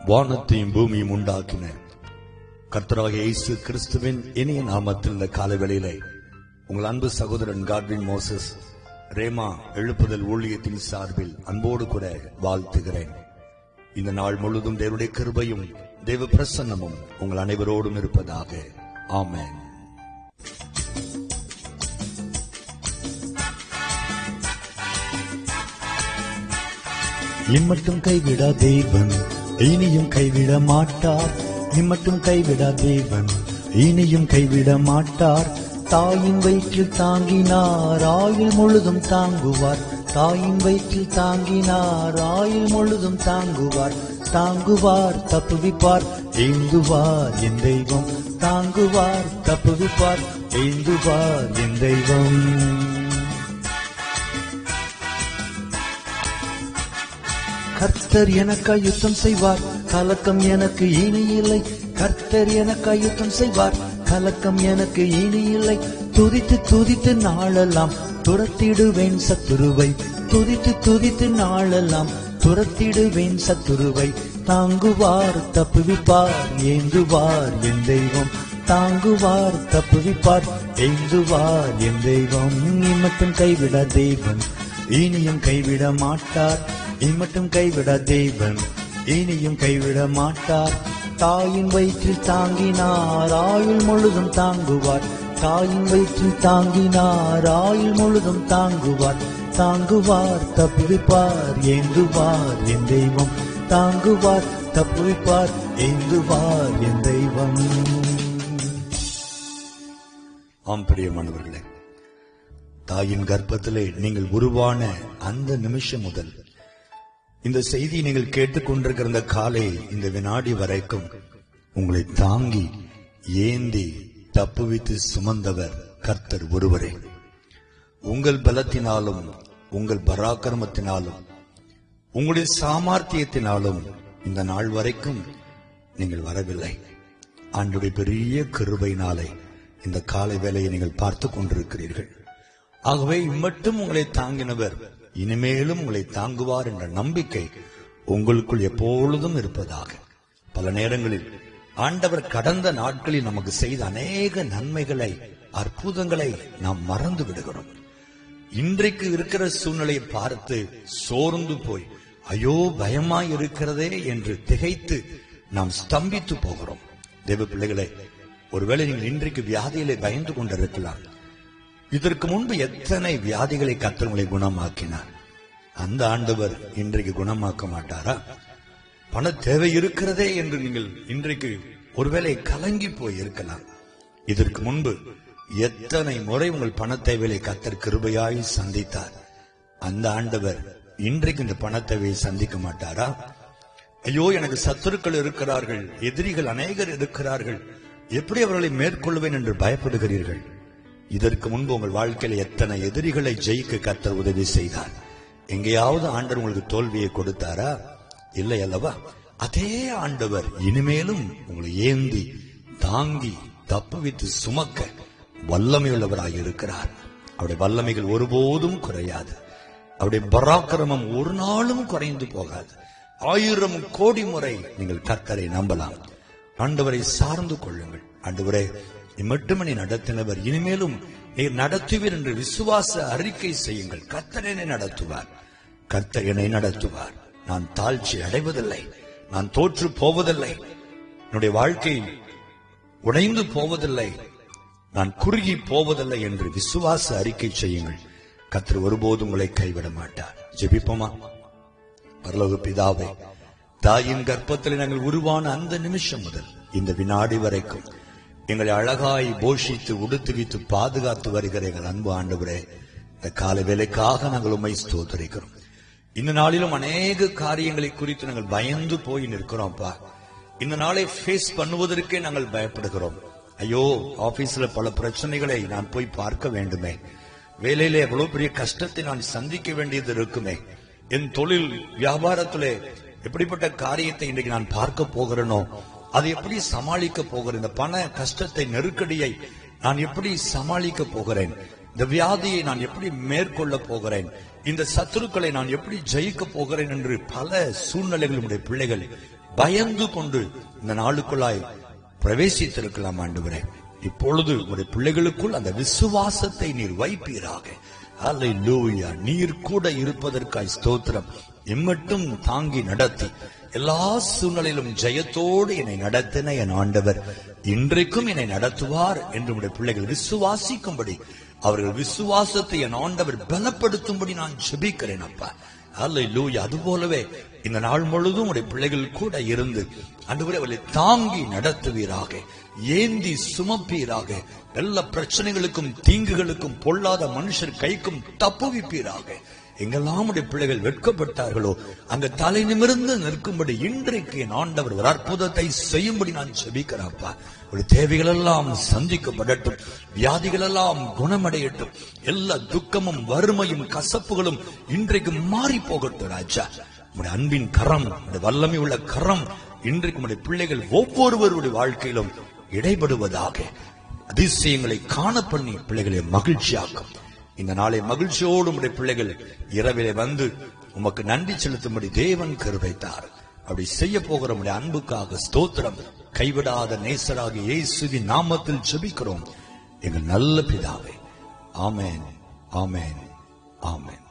வானத்தையும் பூமியும் உண்டாக்கின கர்த்தராகிய இயேசு கிறிஸ்துவின் இனிய நாமத்தில் இந்த காலவேளையிலே உங்கள் அன்பு சகோதரன் காட்வின் மோசஸ் ரேமா எழுப்புதல் ஊழியத்தின் சார்பில் அன்போடு கூட வாழ்த்துகிறேன். இந்த நாள் முழுதும் தேவனுடைய கிருபையும் தேவ பிரசன்னமும் உங்கள் அனைவரோடும் இருப்பதாக. ஆமென். இம்மட்டும் கைவிடா தேவன் இனியும் கைவிட மாட்டார். இம்மட்டும் கைவிடா தேவன் இனியும் கைவிட மாட்டார். தாயின் வயிற்றில் தாங்கினார் ஆயுள் முழுதும் தாங்குவார். தாயின் வயிற்றில் தாங்கினார் ஆயுள் முழுதும் தாங்குவார். தாங்குவார் தப்புவிப்பார் ஏந்துவார் என் தெய்வம். தாங்குவார் தப்புவிப்பார் ஏந்துவார் என் தெய்வம். கர்த்தர் எனக்காய் யுத்தம் செய்வார், கலக்கம் எனக்கு இனி இல்லை. கர்த்தர் எனக்காய் யுத்தம் செய்வார், கலக்கம் எனக்கு இனி இல்லை. துதித்து துதித்து நாளெல்லாம் துரத்திடுவேன் சத்துருவை. துதித்து துதித்து நாளெல்லாம் துரத்திடுவேன் சத்துருவை. தாங்குவார் தப்புவிப்பார் ஏந்துவார் என் தெய்வம். தாங்குவார் தப்புவிப்பார் ஏந்துவார் என் தெய்வம். இம்மட்டும் கைவிட தேவன் இனியும் கைவிட மாட்டார். இம்மட்டும் கைவிட தேவன் இனியும் கைவிட மாட்டார். தாயின் வயிற்றில் தாங்கினார் ஆயுள் முழுதும் தாங்குவார். தாயின் வயிற்றில் தாங்கினார் ஆயுள் முழுதும் தாங்குவார். தாங்குவார் தப்புவிப்பார் ஏந்துவார் என் தெய்வம். தாங்குவார் தப்புவிப்பார் ஏந்துவார் என் தெய்வம். ஆம் பிரியமானவர்களே, தாயின் கர்ப்பத்திலே நீங்கள் உருவான அந்த நிமிஷம் முதல் இந்த செய்தியை நீங்கள் கேட்டுக்கொண்டிருக்கிற இந்த காலை இந்த வினாடி வரைக்கும் உங்களை தாங்கி ஏந்தி தப்புவித்து சுமந்தவர் கர்த்தர் ஒருவரே. உங்கள் பலத்தினாலும் உங்கள் பராக்கிரமத்தினாலும் உங்களுடைய சாமர்த்தியத்தினாலும் இந்த நாள் வரைக்கும் நீங்கள் வரவில்லை. ஆண்டவருடைய பெரிய கிருபையினாலே இந்த காலை வேளையை நீங்கள் பார்த்து கொண்டிருக்கிறீர்கள். ஆகவே இம்மட்டும் உங்களை தாங்கினவர் இனிமேலும் உங்களை தாங்குவார் என்ற நம்பிக்கை உங்களுக்குள் எப்பொழுதும் இருப்பதாக. பல நேரங்களில் ஆண்டவர் கடந்த நாட்களில் நமக்கு செய்த அநேக நன்மைகளை அற்புதங்களை நாம் மறந்து விடுகிறோம். இன்றைக்கு இருக்கிற சூழ்நிலையை பார்த்து சோர்ந்து போய் ஐயோ பயமாய் இருக்கிறதே என்று திகைத்து நாம் ஸ்தம்பித்து போகிறோம். தேவ பிள்ளைகளே, ஒருவேளை நீங்கள் இன்றைக்கு வியாதியிலே பயந்து கொண்டிருக்கலாம். இதற்கு முன்பு எத்தனை வியாதிகளை கர்த்தர் உங்களை குணமாக்கினார். அந்த ஆண்டவர் இன்றைக்கு குணமாக்க மாட்டாரா? பண தேவை இருக்கிறதே என்று நீங்கள் இன்றைக்கு ஒருவேளை கலங்கி போய் இருக்கலாம். இதற்கு முன்பு எத்தனை முறை உங்கள் பண தேவையை கர்த்தர் கிருபையாய் சந்தித்தார். அந்த ஆண்டவர் இன்றைக்கு இந்த பண தேவையை சந்திக்க மாட்டாரா? ஐயோ, எனக்கு சத்துருக்கள் இருக்கிறார்கள், எதிரிகள் அநேகர் இருக்கிறார்கள், எப்படி அவர்களை மேற்கொள்வேன் என்று பயப்படுகிறீர்கள். இதற்கு முன்பு உங்கள் வாழ்க்கையில் எத்தனை எதிரிகளை ஜெயிக்க கர்த்தர் உதவி செய்தார். எங்கேயாவது ஆண்டவர் உங்களுக்கு தோல்வியை கொடுத்தாரா? இல்லை அல்லவா? அதே ஆண்டவர் இனிமேலும் உங்களை ஏந்தி தாங்கி தப்புவித்து சுமக்க வல்லமையுள்ளவராக இருக்கிறார். அவருடைய வல்லமைகள் ஒருபோதும் குறையாது. அவருடைய பராக்கிரமம் ஒரு நாளும் குறைந்து போகாது. 1000 கோடி முறை நீங்கள் கர்த்தரை நம்பலாம். ஆண்டவரை சார்ந்து கொள்ளுங்கள். ஆண்டவரே, மட்டுமே நடத்தினவர் இனிமேலும் நீர் நடத்துவீர் என்று விசுவாச அறிக்கை செய்யுங்கள். கர்த்தர் என்னை நடத்துவார், கர்த்தர் என்னை நடத்துவார். நான் தாழ்ச்சி அடைவதில்லை, நான் தோற்று போவதில்லை, என்னுடைய வாழ்க்கை உடைந்து போவதில்லை, நான் குறுகி போவதில்லை என்று விசுவாச அறிக்கை செய்யுங்கள். கர்த்தர் ஒருபோதும் உங்களை கைவிட மாட்டார். ஜெபிப்போமா? பரலோக பிதாவே, தாயின் கர்ப்பத்தில் நாங்கள் உருவான அந்த நிமிஷம் முதல் இந்த வினாடி வரைக்கும் எங்களை அழகாய் போஷித்து உடுத்துவித்து பாதுகாத்து வருகிற எங்கள் அன்பு ஆண்டவரே, இந்த காலை வேலைக்காக நாங்கள் உம்மை ஸ்தோத்திரிக்கிறோம். இந்த நாளிலும் அநேக காரியங்களை குறித்து நாங்கள் பயந்து போய் நிற்கிறோம்ப்பா. இந்த நாளை ஃபேஸ் பண்ணுவதற்கே நாங்கள் பயப்படுகிறோம். ஐயோ, ஆபீஸ்ல பல பிரச்சனைகளை நான் போய் பார்க்க வேண்டுமே, வேலையில எவ்வளவு பெரிய கஷ்டத்தை நான் சந்திக்க வேண்டியது இருக்குமே, என் தொழில் வியாபாரத்திலே எப்படிப்பட்ட காரியத்தை இன்றைக்கு நான் பார்க்க போகிறேனோ, அதை எப்படி சமாளிக்க போகிறேன், இந்த பண கஷ்டத்தை நெருக்கடியை நான் எப்படி சமாளிக்க போகிறேன், இந்த வியாதியை நான் எப்படி மேற்கொள்ள போகிறேன், இந்த சத்துருக்களை நான் எப்படி ஜெயிக்க போகிறேன் என்று பல சூழ்நிலைகள் உடைய பிள்ளைகள் பயந்து கொண்டு இந்த நாளுக்குள்ளாய் பிரவேசித்திருக்கலாம் ஆண்டவரே. இப்பொழுது உங்களுடைய பிள்ளைகளுக்குள் அந்த விசுவாசத்தை நீர் வைப்பீராக. அல்லேலூயா. நீர் கூட இருப்பதற்காய் ஸ்தோத்திரம். இம்மட்டும் தாங்கி நடத்தி எல்லா சூழ்நிலையிலும் ஜெயத்தோடு என்னை நடத்தின என் ஆண்டவர் இன்றைக்கும் என்னை நடத்துவார் என்று உடைய பிள்ளைகள் விசுவாசிக்கும்படி, அவர்கள் விசுவாசத்தை என் ஆண்டவர் பலப்படுத்தும்படி நான் ஜெபிக்கிறேன் அப்பா. அல்லேலூயா. அதுபோலவே இந்த நாள் முழுதும் உடைய பிள்ளைகள் கூட இருந்து ஆண்டவரே அவர்களை தாங்கி நடத்துவீராக, ஏந்தி சுமப்பீராக, எல்லா பிரச்சனைகளுக்கும் தீங்குகளுக்கும் பொல்லாத மனுஷர் கைக்கும் தப்புவிப்பீராக. எங்கெல்லாம் உடைய பிள்ளைகள் வெட்கப்பட்டார்களோ அங்க தலை நிமிர்ந்து நிற்கும்படி இன்றைக்கு என் ஆண்டவர் ஒரு அற்புதத்தை செய்யும்படி நான் ஜெபிக்கிறேன்ப்பா. ஒரு தேவைகள் எல்லாம் சந்திக்கப்படட்டும், வியாதிகள் எல்லாம் குணமடையட்டும், எல்லா துக்கமும் வறுமையும் கசப்புகளும் இன்றைக்கு மாறி போகட்டும் ராஜா. உடைய அன்பின் கரம், உடைய வல்லமை உள்ள கரம் இன்றைக்கு உடைய பிள்ளைகள் ஒவ்வொருவருடைய வாழ்க்கையிலும் இடைபடுவதாக. அதிசயங்களை காண பண்ணி பிள்ளைகளை மகிழ்ச்சியாக்கும். இந்த நாளை மகிழ்ச்சியோடு உடைய பிள்ளைகள் இரவிலே வந்து உமக்கு நன்றி செலுத்தும்படி தேவன் கிருபைத்தார். அப்படி செய்ய போகிற உடைய அன்புக்காக ஸ்தோத்திரம். கைவிடாத நேசராக இயேசுவின் நாமத்தில் ஜெபிக்கிறோம் எங்கள் நல்ல பிதாவே. ஆமென், ஆமென், ஆமென்.